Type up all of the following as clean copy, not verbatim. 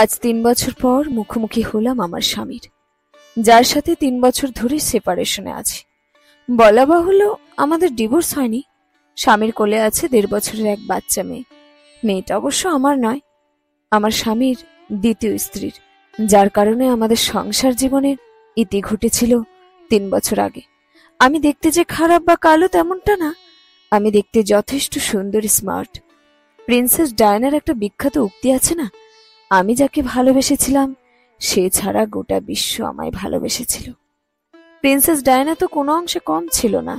আজ ৩ বছর পর মুখোমুখি হলাম আমার স্বামীর, যার সাথে ৩ বছর ধরে সেপারেশনে আছি। বলা বাহুল্য আমাদের ডিভোর্স হয়নি। স্বামীর কোলে আছে ১.৫ বছরের এক বাচ্চা মেয়ে। মেয়েটা অবশ্য আমার নয়, আমার স্বামীর দ্বিতীয় স্ত্রীর, যার কারণে আমাদের সংসার জীবনের ইতি ঘটেছিল ৩ বছর আগে। আমি দেখতে যে খারাপ বা কালো তেমনটা না, আমি দেখতে যথেষ্ট সুন্দর, স্মার্ট। প্রিন্সেস ডায়ানার একটা বিখ্যাত উক্তি আছে না, আমি যাকে ভালোবেসেছিলাম সে ছাড়া গোটা বিশ্ব আমায় ভালোবেসেছিল। প্রিন্সেস ডায়ানা তো কোনো অংশে কম ছিল না,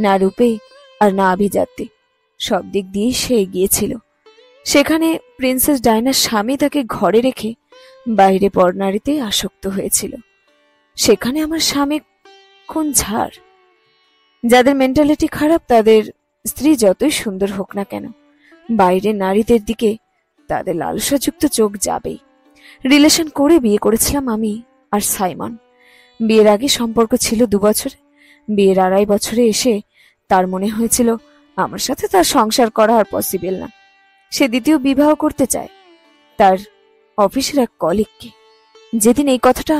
না রূপে আর না আভিজাত্যে। সব দিক দিয়েই সে এগিয়েছিল। সেখানে প্রিন্সেস ডায়ানার স্বামী তাকে ঘরে রেখে বাইরে পরনারীতে আসক্ত হয়েছিল। সেখানে আমার স্বামী কোন ঝাড়। যাদের মেন্টালিটি খারাপ তাদের স্ত্রী যতই সুন্দর হোক না কেন, বাইরে নারীদের দিকে তাদের লালসাযুক্ত চোখ যাবেই। রিলেশন করে বিয়ে করেছিলাম আমি আর সাইমন। বিয়ের আগে সম্পর্ক ছিল ২ বছর। বিয়ের ২.৫ বছরে এসে তার মনে হয়েছিল আমার সাথে তার সংসার করা আর পসিবল না। সে দ্বিতীয় বিবাহ করতে চায় তার অফিসের এক কলিগকে। যেদিন এই কথাটা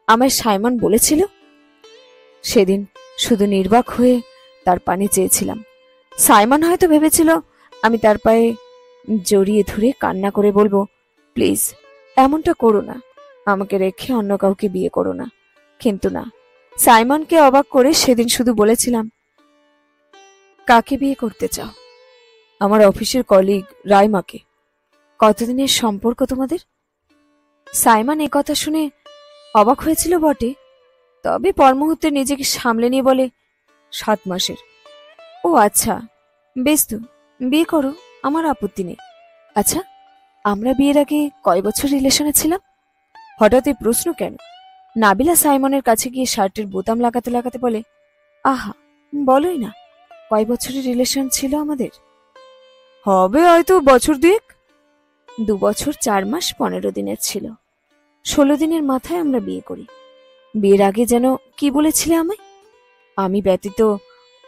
আমায় সাইমন বলেছিল, সেদিন শুধু নির্বাক হয়ে তার পানে চেয়েছিলাম। সাইমন হয়তো ভেবেছিল আমি তার পায়ে জড়িয়ে ধরে কান্না করে বলবো, প্লিজ এমনটা করো না, আমাকে রেখে অন্য কাউকে বিয়ে করো না। কিন্তু না, সাইমনকে অবাক করে সেদিন শুধু বলেছিলাম, কাকে বিয়ে করতে চাও? আমার অফিসের কলিগ রাইমাকে। কতদিনের সম্পর্ক তোমাদের? সাইমন এ কথা শুনে অবাক হয়েছিল বটে, তবে পর মুহূর্তে নিজেকে সামলে নিয়ে বলে, ৭ মাসের। ও আচ্ছা, বেশ তো, বিয়ে করো, আমার আপত্তি নেই। আচ্ছা, আমরা বিয়ের আগে কয় বছর রিলেশনে ছিলাম? হঠাৎ এই প্রশ্ন কেন? নাবিলা সাইমনের কাছে গিয়ে শার্টের বোতাম লাগাতে লাগাতে বলে, আহা, বলোই না, কয় বছরের রিলেশন ছিল আমাদের? হবে হয়তো বছর ২ ২ বছর ৪ মাস ১৫ দিনের ছিল। ১৬ দিনের মাথায় আমরা বিয়ে করি। বিয়ের আগে যেন কি বলেছিলে আমায়? আমি ব্যতীত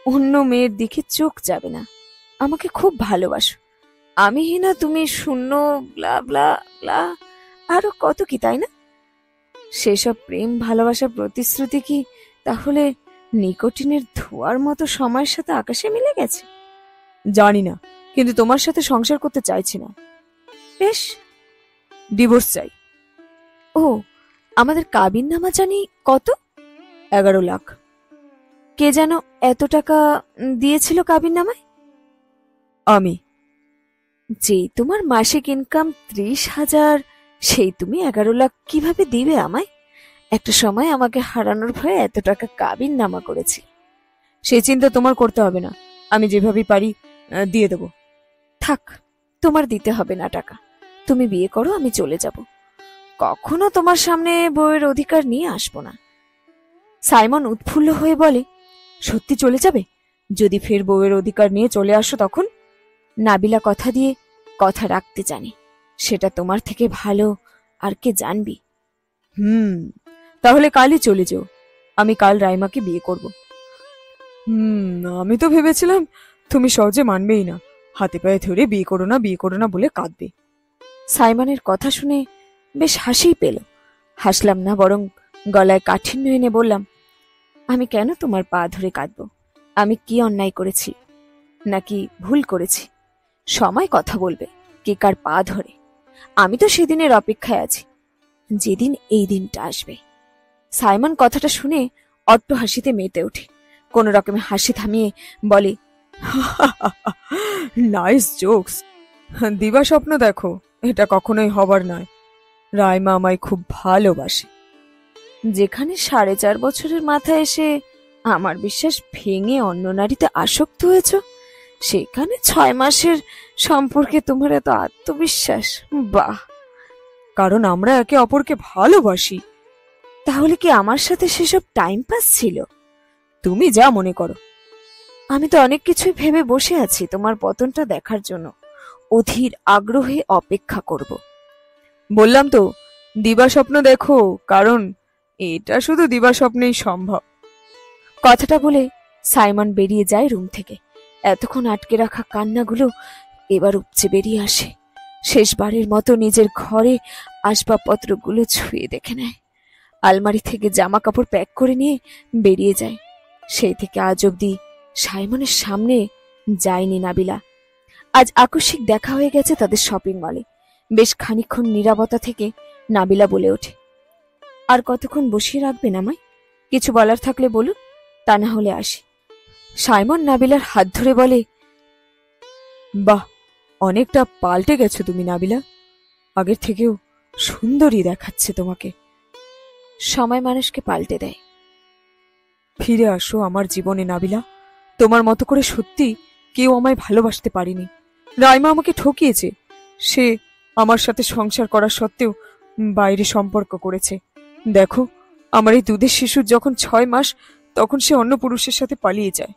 অন্য মেয়ের দিকে চোখ যাবে না, আমাকে খুব ভালোবাসো, আমি হিনা তুমি শূন্য, ব্লা ব্লা ব্লা, আরো কত কি, তাই না? সেসব প্রেম ভালোবাসার প্রতিশ্রুতি কি তাহলে নিকোটিনের ধোঁয়ার মতো সময়ের সাথে আকাশে মিলে গেছে? জানি না, কিন্তু তোমার সাথে সংসার করতে চাইছি না। বেশ, ডিভোর্স চাই। ও, আমাদের কাবিন নামা জানি কত? ১১ লাখ। কে যেন এত টাকা দিয়েছিল কাবিন নামায়? আমি। যে তোমার মাসিক ইনকাম ৩০,০০০, সেই তুমি ১১ লাখ কিভাবে দিবে আমায়? একটা সময় আমাকে হারানোর ভয়ে এত টাকা কাবিন নামা করেছি। সেই চিন্তা তোমার করতে হবে না, আমি যেভাবে পারি দিয়ে দেব। থাক, তোমার দিতে হবে না টাকা, তুমি বিয়ে করো, আমি চলে যাব। কখনো তোমার সামনে বউয়ের অধিকার নিয়ে আসবো না। সাইমন উৎফুল্ল হয়ে বলে, সত্যি চলে যাবে? যদি ফের বউয়ের অধিকার নিয়ে চলে আসো তখন? নাবিলা কথা দিয়ে কথা রাখতে জানে, সেটা তোমার থেকে ভালো আর কে জানবি। তাহলে কালই চলে যাও, আমি কাল রাইমাকে বিয়ে করব। আমি তো ভেবেছিলাম তুমি সহজে মানবেই না, হাতে পায়ে ধরে বিয়ে করো না বিয়ে করো না বলে কাঁদবে। সাইমনের কথা শুনে বেশ হাসিই পেল। হাসলাম না, বরং গলায় কাঠিন্য এনে বললাম, আমি কেন তোমার পা ধরে কাঁদব? আমি কি অন্যায় করেছি নাকি ভুল করেছি? সময় কথা বলবে কে কার পা ধরে। আমি তো সেদিনের অপেক্ষায় আছি, যেদিন এই দিনটা আসবে। সাইমন কথাটা শুনে অট্ট হাসিতে মেতে ওঠে। কোন রকমে হাসি থামিয়ে বলে, নাইস জোকস। দিবা স্বপ্ন দেখো, এটা কখনোই হবার নয়। রাইমা আমায় খুব ভালোবাসে। যেখানে ৪.৫ বছরের মাথায় এসে আমার বিশ্বাস ভেঙে অন্য নারীতে আসক্ত হয়েছ, সেখানে ৬ মাসের সম্পর্কে তোমার এত আত্মবিশ্বাস, বাহ! কারণ আমরা একে অপরকে ভালোবাসি। তাহলে কি আমার সাথে সেসব টাইম পাস ছিল? তুমি যা মনে করো। আমি তো অনেক কিছুই ভেবে বসে আছি তোমার পতনটা দেখার জন্য, অধীর আগ্রহে অপেক্ষা করব। বললাম তো, দিবা স্বপ্ন দেখো, কারণ এটা শুধু দিবা স্বপ্নেই সম্ভব। কথাটা বলে সাইমন বেরিয়ে যায় রুম থেকে। এতক্ষণ আটকে রাখা কান্নাগুলো এবার উপচে বেরিয়ে আসে। শেষবারের মতো নিজের ঘরে আসবাবপত্রগুলো ছুঁয়ে দেখে নেয়, আলমারি থেকে জামা কাপড় প্যাক করে নিয়ে বেরিয়ে যায়। সেই থেকে আজ অব্দি সাইমনের সামনে যায়নি নাবিলা। আজ আকস্মিক দেখা হয়ে গেছে তাদের শপিং মলে। বেশ খানিকক্ষণ নীরবতা থেকে নাবিলা বলে ওঠে, আর কতক্ষণ বসিয়ে রাখবেন আমায়? কিছু বলার থাকলে বলুন, তা না হলে আসি। সাইমন নাবিলার হাত ধরে বলে, বাহ, অনেকটা পাল্টে গেছো তুমি নাবিলা, আগের থেকেও সুন্দরী দেখাচ্ছে তোমাকে। সময় মানুষকে পাল্টে দেয়। ফিরে আসো আমার জীবনে নাবিলা, তোমার মতো করে সত্যি কেউ আমায় ভালোবাসতে পারেনি। রাইমা আমাকে ঠকিয়েছে, সে আমার সাথে সংসার করা সত্ত্বেও বাইরে সম্পর্ক করেছে। দেখো, আমার এই দুধের শিশুর যখন 6 মাস, তখন সে অন্য পুরুষের সাথে পালিয়ে যায়।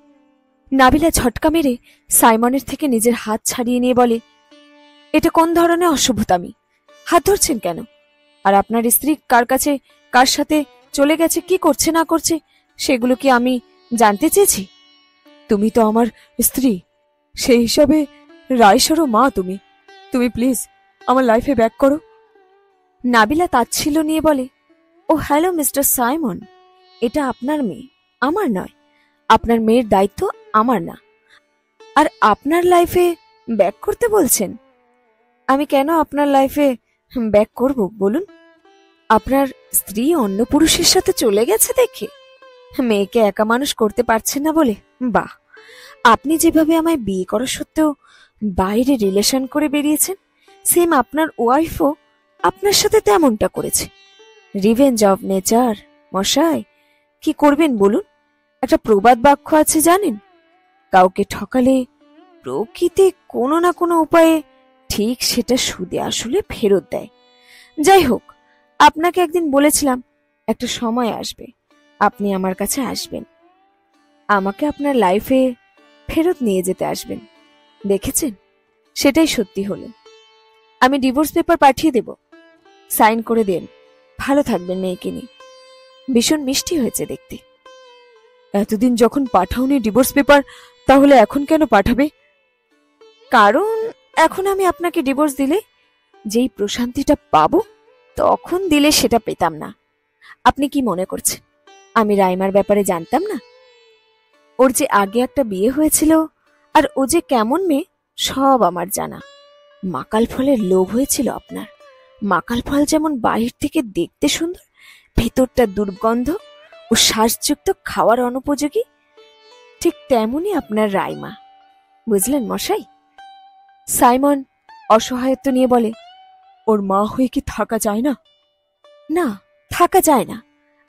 নাবিলা ঝটকা মেরে সাইমনের থেকে নিজের হাত ছাড়িয়ে নিয়ে বলে, এটা কোন ধরনের অসভ্যতামি? হাত ধরছেন কেন? আর আপনার স্ত্রী কার কাছে, কার সাথে চলে গেছে, কি করছে না করছে, সেগুলো কি আমি জানতে চেয়েছি? তুমি তো আমার স্ত্রী, সেই হিসাবে রাইসারও মা। তুমি প্লিজ আমার লাইফে ব্যাক করো। নাবিলা তাচ্ছিল্য নিয়ে বলে, ও হ্যালো মিস্টার সাইমন, এটা আপনার মেয়ে, আমার নয়। আপনার মেয়ের দায়িত্ব আমার না। আর আপনার লাইফে ব্যাক করতে বলছেন? আমি কেন আপনার লাইফে ব্যাক করব বলুন? আপনার স্ত্রী অন্য পুরুষের সাথে চলে গেছে দেখে মেয়েকে একা মানুষ করতে পারছেন না বলে? বাহ, আপনি যেভাবে আমায় বিয়ে করা সত্ত্বেও বাইরে রিলেশন করে বেরিয়েছেন, সেম আপনার ওয়াইফও আপনার সাথে তেমনটা করেছে। রিভেঞ্জ অফ নেচার মশাই, কি করবেন বলুন? একটা প্রবাদ বাক্য আছে জানেন, কাউকে ঠকালে প্রকৃতি কোনো না কোনো উপায়ে ঠিক সেটা সুদে আসলে ফেরত দেয়। যাই হোক, আপনাকে একদিন বলেছিলাম একটা সময় আসবে আপনি আমার কাছে আসবেন, আমাকে আপনার লাইফে ফেরত নিয়ে যেতে আসবেন। দেখেছেন, সেটাই সত্যি হলো। আমি ডিভোর্স পেপার পাঠিয়ে দেব, সাইন করে দেন। ভালো থাকবেন মেয়েকে নিয়ে। ভীষণ মিষ্টি হয়েছে দেখতে। এতদিন যখন পাঠাওনি ডিভোর্স পেপার, তাহলে এখন কেন পাঠাবে? কারণ এখন আমি আপনাকে ডিভোর্স দিলে যেই প্রশান্তিটা পাবো, তখন দিলে সেটা পেতাম না। আপনি কি মনে করছেন আমি রাইমার ব্যাপারে জানতাম না? ওর যে আগে একটা বিয়ে হয়েছিল, আর ও যে কেমন মেয়ে, সব আমার জানা। মাকাল ফলের লোভ হয়েছিল আপনার। মাকাল ফল যেমন বাহির থেকে দেখতে সুন্দর, ভেতরটা দুর্গন্ধ ও শ্বাসযুক্ত, খাওয়ার অনুপযোগী, ঠিক তেমনই আপনার রাইমা। বুঝলেন মশাই? সাইমন অসহায়ত্ব নিয়ে বলে, ওর মা হয়ে কি থাকা যায় না? না, থাকা যায় না।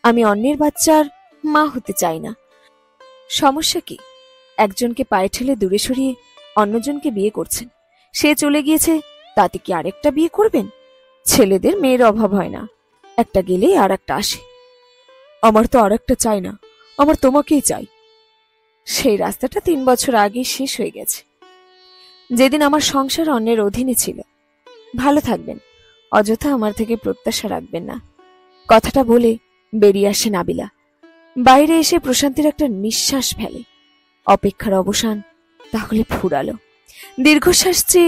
আমি অন্যের বাচ্চার মা হতে চাই না। সমস্যা কি? একজনকে পায়ে ঠেলে দূরে সরিয়ে অন্যজনকে বিয়ে করছেন, সে চলে গিয়েছে, তাতে কি আরেকটা বিয়ে করবেন? ছেলেদের মেয়ের অভাব হয় না, একটা গেলেই আর একটা আসে। আমার তো আর একটা চাই না, আমার তোমাকেই চাই। সেই রাস্তাটা 3 বছর আগে শেষ হয়ে গেছে, যেদিন আমার সংসার অন্যের অধীনে ছিল। ভালো থাকবেন, অযথা আমার থেকে প্রত্যাশা রাখবেন না। কথাটা বলে বেরিয়ে আসে নাবিলা। বাইরে এসে প্রশান্তির একটা নিঃশ্বাস ফেলে। অপেক্ষার অবসান তাহলে ফুরালো। দীর্ঘশ্বাস যে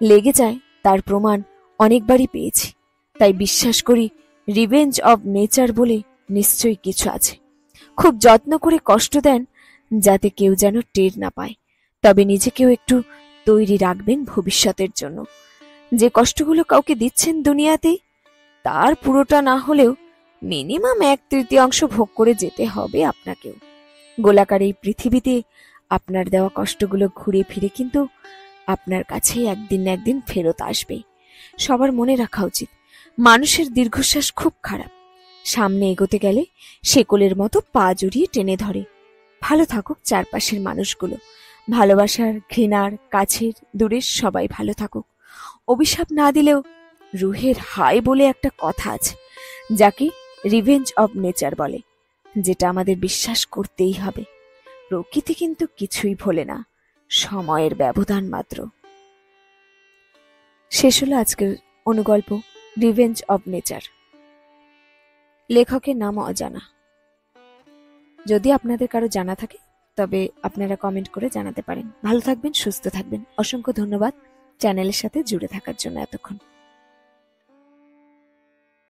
লেগে যায় তার প্রমাণ অনেকবারই পেয়েছি, তাই বিশ্বাস করি রিভেঞ্জ অব নেচার বলে নিশ্চয়ই কিছু আছে। খুব যত্ন করে কষ্ট দেন যাতে কেউ যেন টের না পায়, তবে নিজেকেও একটু তৈরি রাখবেন ভবিষ্যতের জন্য। যে কষ্টগুলো কাউকে দিচ্ছেন দুনিয়াতে, তার পুরোটা না হলেও মিনিমাম 1/3 ভোগ করে যেতে হবে আপনাকেও। গোলাকার এই পৃথিবীতে আপনার দেওয়া কষ্টগুলো ঘুরে ফিরে কিন্তু আপনার কাছে একদিন না একদিন ফেরত আসবে। সবার মনে রাখা উচিত, মানুষের দীর্ঘশ্বাস খুব খারাপ। সামনে এগোতে গেলে শেকলের মতো পা জড়িয়ে টেনে ধরে। ভালো থাকুক চারপাশের মানুষগুলো, ভালোবাসার, ঘৃণার, কাছের, দূরের সবাই ভালো থাকুক। অভিশাপ না দিলেও রুহের হাই বলে একটা কথা আছে, যাকে রিভেঞ্জ অব নেচার বলে, যেটা আমাদের বিশ্বাস করতেই হবে। প্রকৃতি কিন্তু কিছুই ভোলে না, সময়ের ব্যবধান মাত্র। শেষ হলো আজকের অনুগল্প রিভেঞ্জ অব নেচার। লেখকের নাম অজানা। যদি আপনাদের কারো জানা থাকে তবে আপনারা কমেন্ট করে জানাতে পারেন। ভালো থাকবেন, সুস্থ থাকবেন। অসংখ্য ধন্যবাদ চ্যানেলের সাথে জুড়ে থাকার জন্য এতক্ষণ।